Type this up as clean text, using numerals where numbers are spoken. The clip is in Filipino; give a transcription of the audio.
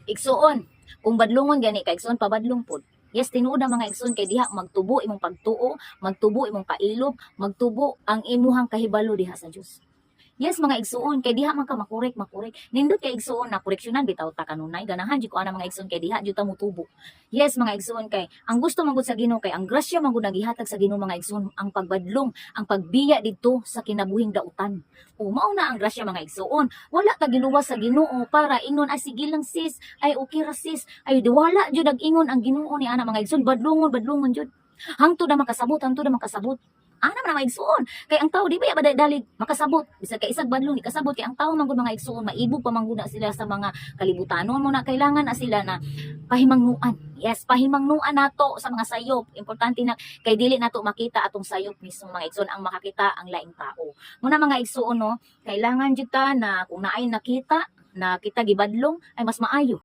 Igsuon, kung badlungon gani ka igsuon pabadlong pod. Yes, tinuod ang mga igsoon kay diha magtubo imong pagtuo, magtubo imong kailob, magtubo ang imuhang kahibalo diha sa Dios. Yes, mga igsuon kay diha man ka makurek. Nindot kay igsuon na koreksyonan bitaw ta kanunay ganahan jud ko ana mga igsuon kay diha jud ta motubo. Yes, mga igsuon kay ang gusto man gud sa Ginoo kay ang grasya man gud nagihatag sa Ginoo mga igsuon ang pagbadlong, ang pagbiya didto sa kinabuhing dautan. O mao na ang grasya mga igsuon. Wala ta giluwas sa Ginoo para ingon ay sige lang sis, ay okay ra sis, ay wala jud ingon ang Ginoo ni ana mga igsuon badlongon jud. Hangtod na makasabot. Ana man mga igsuon. Kay ang tao di ba dalig makasabot. Bisag kay isag badlong ni kasabot kay ang tao man gud mga igsuon maibog pa man gud na sila sa mga kalibutanon mo na kailangan na sila na pahimangnuan. Yes, pahimangnuan nato sa mga sayop. Importante na kay dili nato makita atong sayop mismo mga igsuon ang makakita ang laing tao. Muna mga igsuon no, kailangan jud ta na kung naay nakita na kita gibadlong ay mas maayo.